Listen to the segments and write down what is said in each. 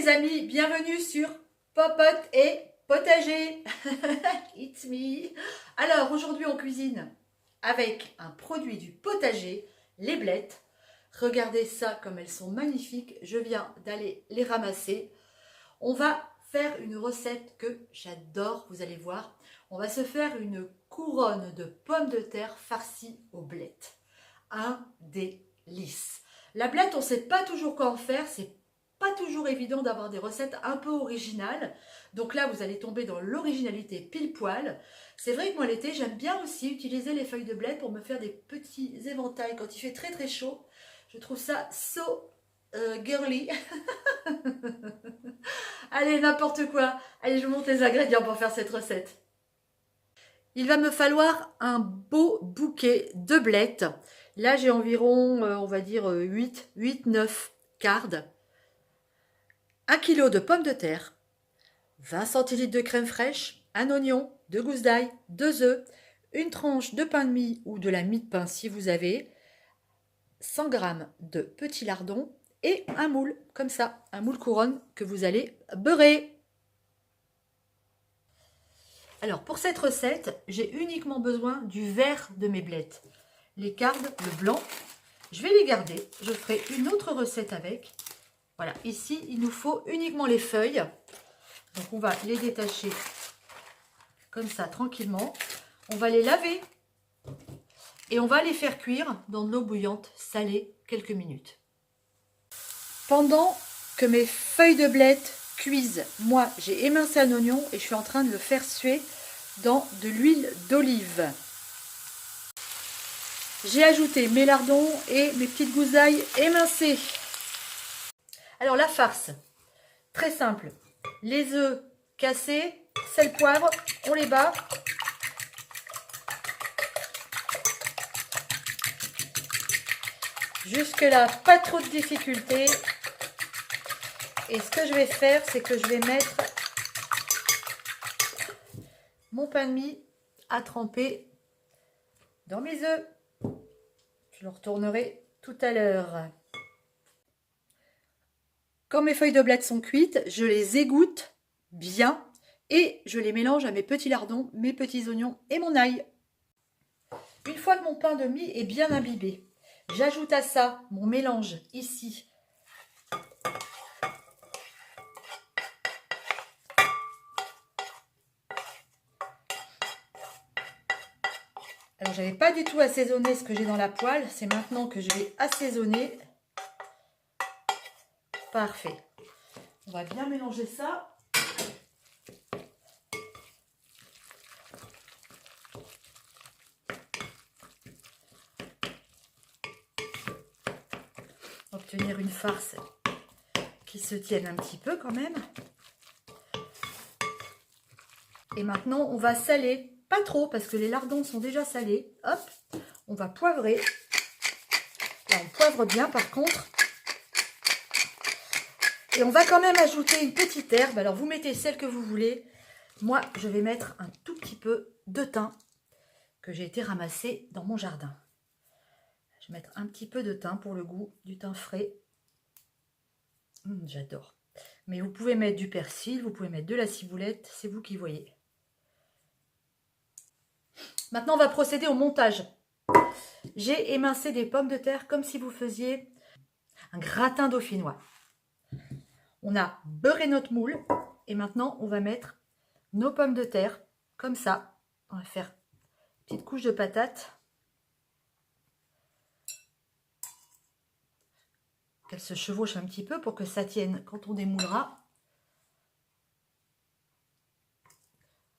les amis, bienvenue sur Popote et Potager. It's me. Alors aujourd'hui on cuisine avec un produit du potager, les blettes. Regardez ça comme elles sont magnifiques. Je viens d'aller les ramasser. On va faire une recette que j'adore, vous allez voir. On va se faire une couronne de pommes de terre farcies aux blettes. Un délice. La blette, on ne sait pas toujours quoi en faire, c'est pas toujours évident d'avoir des recettes un peu originales. Donc là, vous allez tomber dans l'originalité pile poil. C'est vrai que moi, l'été, j'aime bien aussi utiliser les feuilles de blé pour me faire des petits éventails quand il fait très très chaud. Je trouve ça so girly. Allez, n'importe quoi. Allez, je vous montre les ingrédients pour faire cette recette. Il va me falloir un beau bouquet de blettes. Là, j'ai environ, on va dire, 8-9 cardes. 1 kg de pommes de terre, 20 centilitres de crème fraîche, un oignon, 2 gousses d'ail, 2 œufs, une tranche de pain de mie ou de la mie de pain si vous avez, 100 g de petits lardons et un moule, comme ça, un moule couronne que vous allez beurrer. Alors pour cette recette, j'ai uniquement besoin du vert de mes blettes. Les cardes, le blanc, je vais les garder. Je ferai une autre recette avec. Voilà, ici, il nous faut uniquement les feuilles. Donc, on va les détacher comme ça, tranquillement. On va les laver et on va les faire cuire dans de l'eau bouillante salée quelques minutes. Pendant que mes feuilles de blettes cuisent, moi, j'ai émincé un oignon et je suis en train de le faire suer dans de l'huile d'olive. J'ai ajouté mes lardons et mes petites gousses d'ail émincées. Alors la farce, très simple, les œufs cassés, sel, poivre, on les bat. Jusque là, pas trop de difficultés. Et ce que je vais faire, c'est que je vais mettre mon pain de mie à tremper dans mes œufs. Je le retournerai tout à l'heure. Quand mes feuilles de blettes sont cuites, je les égoutte bien et je les mélange à mes petits lardons, mes petits oignons et mon ail. Une fois que mon pain de mie est bien imbibé, j'ajoute à ça mon mélange ici. Alors, je n'avais pas du tout assaisonné ce que j'ai dans la poêle. C'est maintenant que je vais assaisonner. Parfait. On va bien mélanger ça. Obtenir une farce qui se tienne un petit peu quand même. Et maintenant, on va saler. Pas trop parce que les lardons sont déjà salés. Hop, on va poivrer. Là, on poivre bien par contre. Et on va quand même ajouter une petite herbe. Alors, vous mettez celle que vous voulez. Moi, je vais mettre un tout petit peu de thym que j'ai été ramasser dans mon jardin. Je vais mettre un petit peu de thym pour le goût, du thym frais. J'adore. Mais vous pouvez mettre du persil, vous pouvez mettre de la ciboulette, c'est vous qui voyez. Maintenant, on va procéder au montage. J'ai émincé des pommes de terre comme si vous faisiez un gratin dauphinois. On a beurré notre moule et maintenant, on va mettre nos pommes de terre comme ça. On va faire une petite couche de patates. Qu'elle se chevauche un petit peu pour que ça tienne quand on démoulera.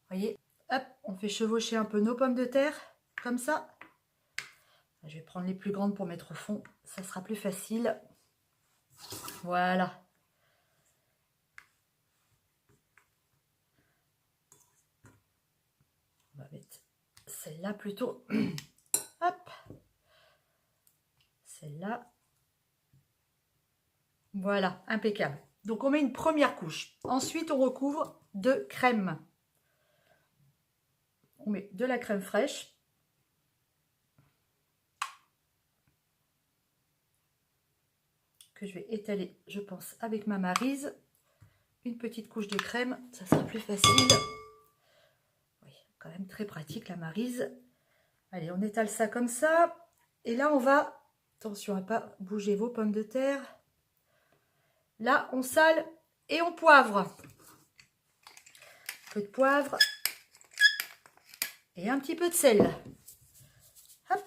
Voyez, hop, on fait chevaucher un peu nos pommes de terre, comme ça. Je vais prendre les plus grandes pour mettre au fond, ça sera plus facile. Voilà. On va mettre celle-là plutôt. Hop. Celle-là. Voilà, impeccable. Donc on met une première couche. Ensuite, on recouvre de crème. On met de la crème fraîche. Que je vais étaler, je pense, avec ma maryse. une petite couche de crème, ça sera plus facile. Oui, quand même très pratique la Maryse. Allez, on étale ça comme ça. Et là, on va, attention à pas bouger vos pommes de terre. Là, on sale et on poivre. Un peu de poivre et un petit peu de sel. Hop.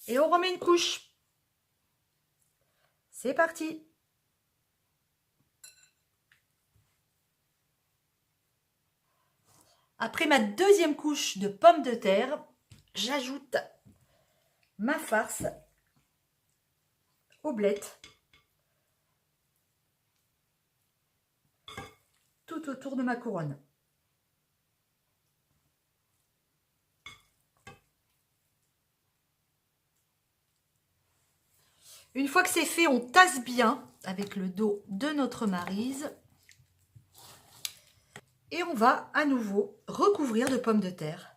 Et on remet une couche. C'est parti. Après ma deuxième couche de pommes de terre, j'ajoute ma farce aux blettes tout autour de ma couronne. Une fois que c'est fait, on tasse bien avec le dos de notre Maryse. Et on va à nouveau recouvrir de pommes de terre.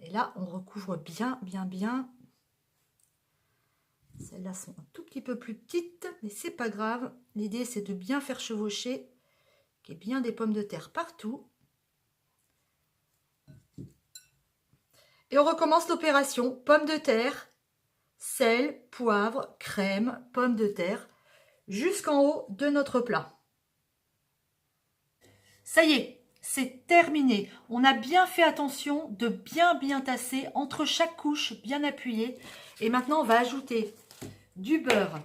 Et là, on recouvre bien, bien, bien. Celles-là sont un tout petit peu plus petites, mais c'est pas grave. L'idée, c'est de bien faire chevaucher, qu'il y ait bien des pommes de terre partout. Et on recommence l'opération. Pommes de terre, sel, poivre, crème, pommes de terre, jusqu'en haut de notre plat. Ça y est, c'est terminé. On a bien fait attention de bien tasser entre chaque couche, bien appuyé. Et maintenant, on va ajouter du beurre.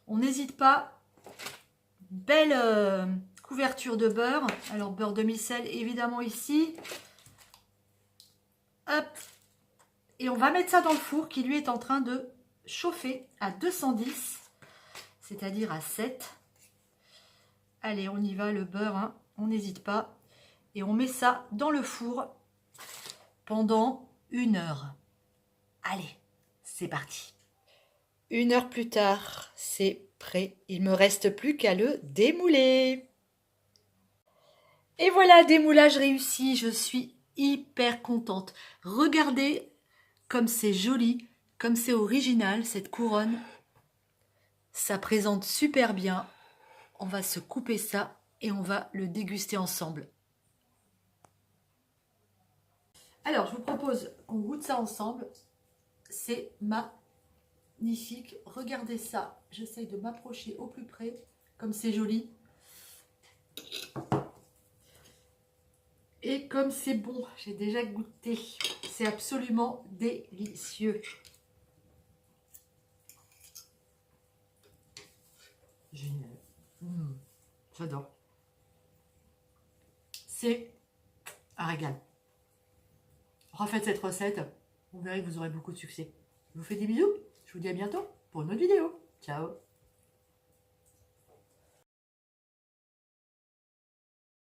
On n'hésite pas. Belle couverture de beurre. Alors, beurre demi-sel, évidemment, ici. Hop. Et on va mettre ça dans le four qui, lui, est en train de chauffer à 210, c'est-à-dire à 7. Allez, on y va, le beurre, hein. On n'hésite pas. Et on met ça dans le four pendant 1 heure. Allez, c'est parti. 1 heure plus tard, c'est prêt. Il ne me reste plus qu'à le démouler. Et voilà, démoulage réussi. Je suis hyper contente. Regardez comme c'est joli, comme c'est original, cette couronne. Ça présente super bien. On va se couper ça et on va le déguster ensemble. Alors, je vous propose qu'on goûte ça ensemble. C'est magnifique. Regardez ça. J'essaye de m'approcher au plus près, comme c'est joli. Et comme c'est bon, j'ai déjà goûté. C'est absolument délicieux. Génial. J'adore. C'est un régal. Refaites cette recette, vous verrez que vous aurez beaucoup de succès. Je vous fais des bisous, je vous dis à bientôt pour une autre vidéo. Ciao!